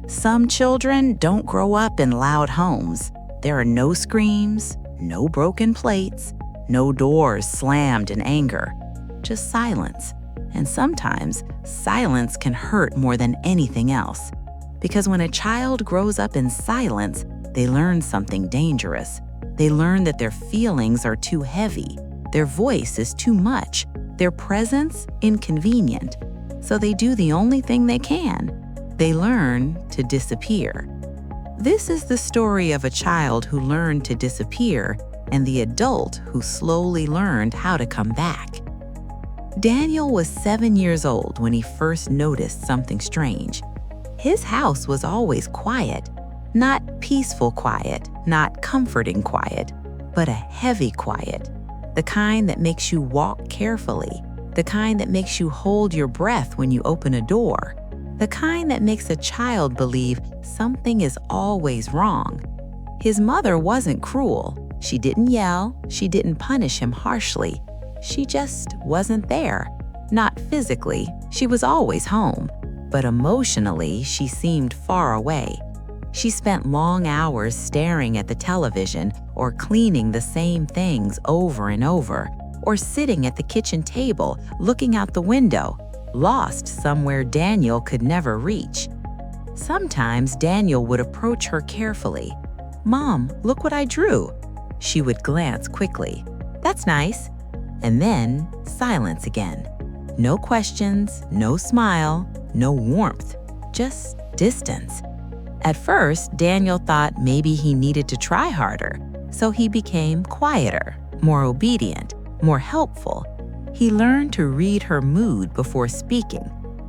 Some children don't grow up in loud homes. There are no screams, no broken plates, no doors slammed in anger, just silence. And sometimes, silence can hurt more than anything else. Because when a child grows up in silence, they learn something dangerous. They learn that their feelings are too heavy, their voice is too much, their presence inconvenient. So they do the only thing they can. They learn to disappear. This is the story of a child who learned to disappear and the adult who slowly learned how to come back. Daniel was 7 years old when he first noticed something strange. His house was always quiet, not peaceful quiet, not comforting quiet, but a heavy quiet, the kind that makes you walk carefully, the kind that makes you hold your breath when you open a door, the kind that makes a child believe something is always wrong. His mother wasn't cruel. She didn't yell, she didn't punish him harshly. She just wasn't there. Not physically, she was always home, but emotionally, she seemed far away. She spent long hours staring at the television or cleaning the same things over and over, or sitting at the kitchen table looking out the window, lost somewhere Daniel could never reach. Sometimes Daniel would approach her carefully. "Mom, look what I drew." She would glance quickly. "That's nice." And then silence again. No questions, no smile, no warmth, just distance. At first, Daniel thought maybe he needed to try harder, so he became quieter, more obedient, more helpful. He learned to read her mood before speaking.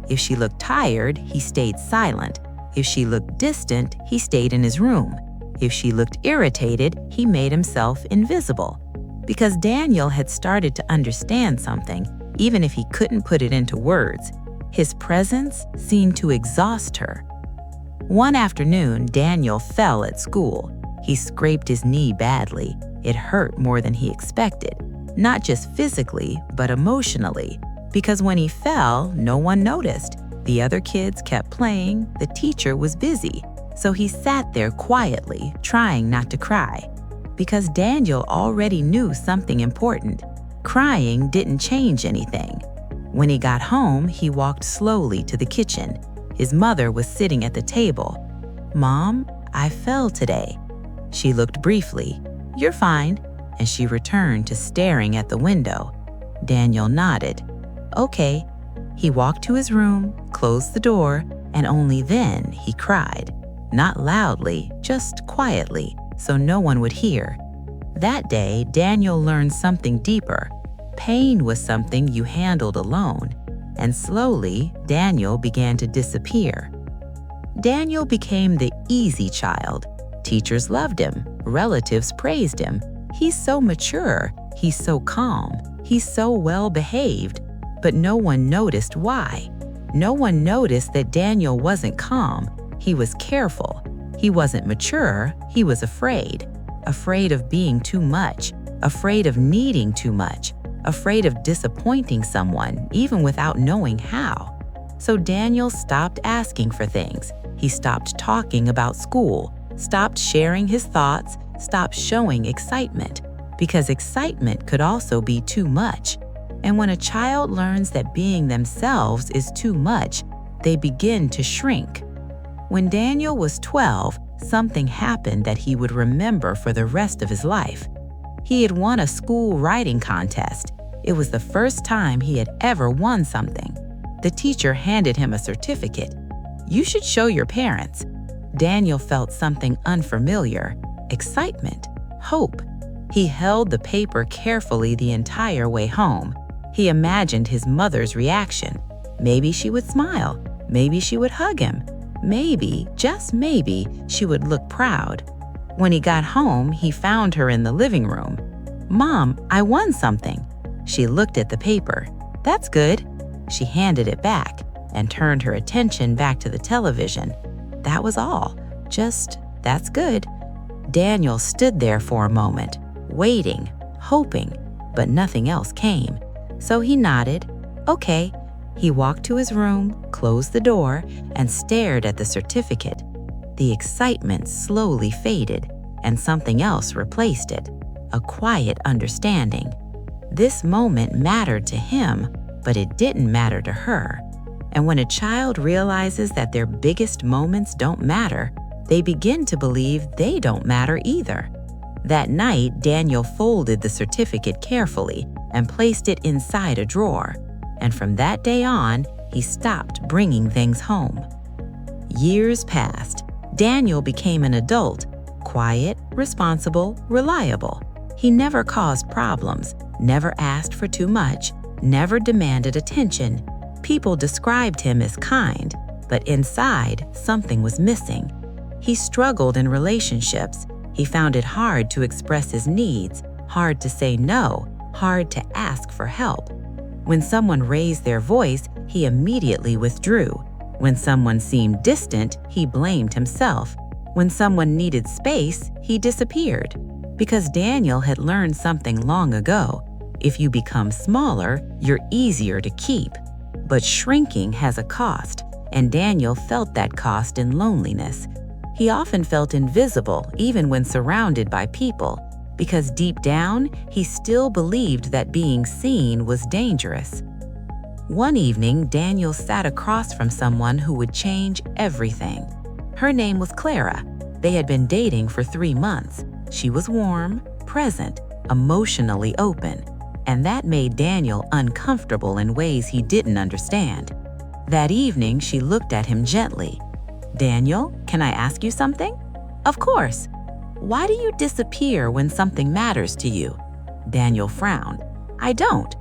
If she looked tired, he stayed silent. If she looked distant, he stayed in his room. If she looked irritated, he made himself invisible. Because Daniel had started to understand something, even if he couldn't put it into words, his presence seemed to exhaust her. One afternoon, Daniel fell at school. He scraped his knee badly. It hurt more than he expected, not just physically, but emotionally. Because when he fell, no one noticed. The other kids kept playing, the teacher was busy. So he sat there quietly, trying not to cry. Because Daniel already knew something important. Crying didn't change anything. When he got home, he walked slowly to the kitchen. His mother was sitting at the table. "Mom, I fell today." She looked briefly. "You're fine." And she returned to staring at the window. Daniel nodded. "Okay." He walked to his room, closed the door, and only then he cried. Not loudly, just quietly, so no one would hear. That day, Daniel learned something deeper. Pain was something you handled alone. And slowly, Daniel began to disappear. Daniel became the easy child. Teachers loved him. Relatives praised him. He's so mature. He's so calm. He's so well-behaved. But no one noticed why. No one noticed that Daniel wasn't calm. He was careful. He wasn't mature. He was afraid. Afraid of being too much. Afraid of needing too much. Afraid of disappointing someone, even without knowing how. So Daniel stopped asking for things. He stopped talking about school, stopped sharing his thoughts, stopped showing excitement, because excitement could also be too much. And when a child learns that being themselves is too much, they begin to shrink. When Daniel was 12, something happened that he would remember for the rest of his life. He had won a school writing contest. It was the first time he had ever won something. The teacher handed him a certificate. "You should show your parents." Daniel felt something unfamiliar, excitement, hope. He held the paper carefully the entire way home. He imagined his mother's reaction. Maybe she would smile. Maybe she would hug him. Maybe, just maybe, she would look proud. When he got home, he found her in the living room. "Mom, I won something." She looked at the paper. "That's good." She handed it back and turned her attention back to the television. That was all. Just, "That's good." Daniel stood there for a moment, waiting, hoping, but nothing else came. So he nodded. "Okay." He walked to his room, closed the door, and stared at the certificate. The excitement slowly faded, and something else replaced it, a quiet understanding. This moment mattered to him, but it didn't matter to her. And when a child realizes that their biggest moments don't matter, they begin to believe they don't matter either. That night, Daniel folded the certificate carefully and placed it inside a drawer. And from that day on, he stopped bringing things home. Years passed. Daniel became an adult, quiet, responsible, reliable. He never caused problems, never asked for too much, never demanded attention. People described him as kind, but inside, something was missing. He struggled in relationships. He found it hard to express his needs, hard to say no, hard to ask for help. When someone raised their voice, he immediately withdrew. When someone seemed distant, he blamed himself. When someone needed space, he disappeared. Because Daniel had learned something long ago. If you become smaller, you're easier to keep. But shrinking has a cost, and Daniel felt that cost in loneliness. He often felt invisible even when surrounded by people, because deep down, he still believed that being seen was dangerous. One evening, Daniel sat across from someone who would change everything. Her name was Clara. They had been dating for 3 months. She was warm, present, emotionally open, and that made Daniel uncomfortable in ways he didn't understand. That evening, she looked at him gently. "Daniel, can I ask you something?" "Of course." "Why do you disappear when something matters to you?" Daniel frowned. "I don't."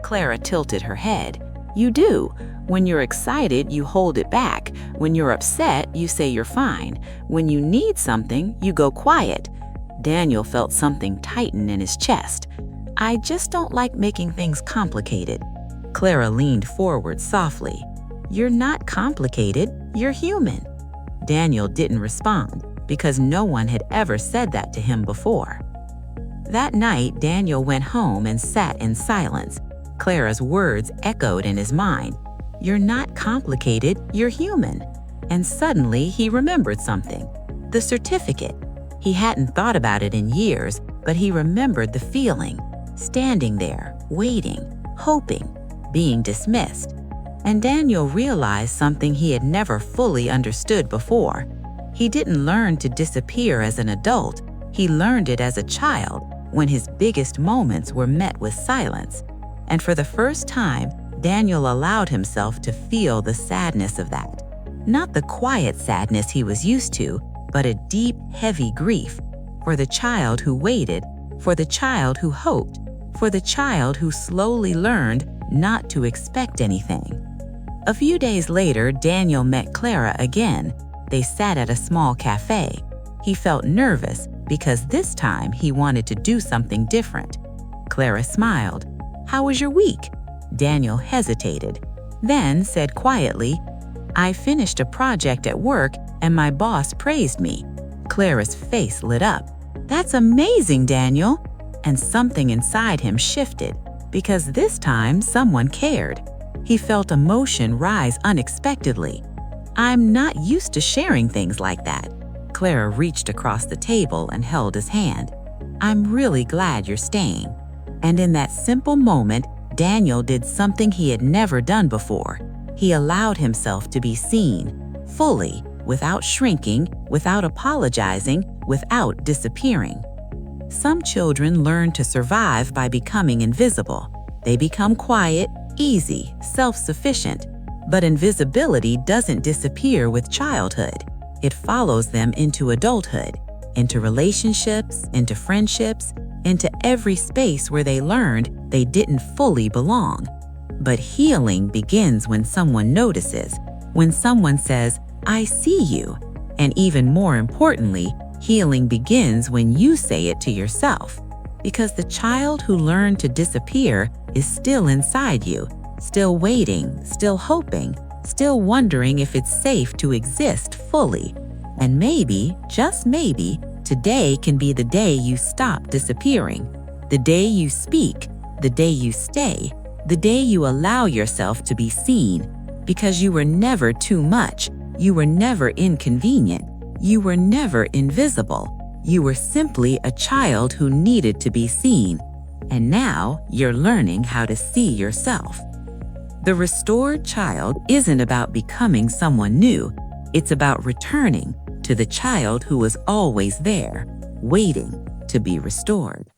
Clara tilted her head. "You do. When you're excited, you hold it back. When you're upset, you say you're fine. When you need something, you go quiet." Daniel felt something tighten in his chest. "I just don't like making things complicated." Clara leaned forward softly. "You're not complicated, you're human." Daniel didn't respond because no one had ever said that to him before. That night, Daniel went home and sat in silence. Clara's words echoed in his mind. "You're not complicated, you're human." And suddenly he remembered something. The certificate. He hadn't thought about it in years, but he remembered the feeling, standing there, waiting, hoping, being dismissed. And Daniel realized something he had never fully understood before. He didn't learn to disappear as an adult. He learned it as a child, when his biggest moments were met with silence. And for the first time, Daniel allowed himself to feel the sadness of that. Not the quiet sadness he was used to, but a deep, heavy grief for the child who waited, for the child who hoped, for the child who slowly learned not to expect anything. A few days later, Daniel met Clara again. They sat at a small cafe. He felt nervous because this time he wanted to do something different. Clara smiled. "How was your week?" Daniel hesitated, then said quietly, "I finished a project at work and my boss praised me." Clara's face lit up. "That's amazing, Daniel!" And something inside him shifted, because this time someone cared. He felt emotion rise unexpectedly. "I'm not used to sharing things like that." Clara reached across the table and held his hand. "I'm really glad you're staying." And in that simple moment, Daniel did something he had never done before. He allowed himself to be seen, fully, without shrinking, without apologizing, without disappearing. Some children learn to survive by becoming invisible. They become quiet, easy, self-sufficient. But invisibility doesn't disappear with childhood. It follows them into adulthood, into relationships, into friendships, into every space where they learned they didn't fully belong. But healing begins when someone notices, when someone says, "I see you." And even more importantly, healing begins when you say it to yourself. Because the child who learned to disappear is still inside you, still waiting, still hoping, still wondering if it's safe to exist fully. And maybe, just maybe, today can be the day you stop disappearing, the day you speak, the day you stay, The day you allow yourself to be seen, because you were never too much, you were never inconvenient, you were never invisible. You were simply a child who needed to be seen, and now you're learning how to see yourself. The restored child isn't about becoming someone new, it's about returning to the child who was always there, waiting to be restored.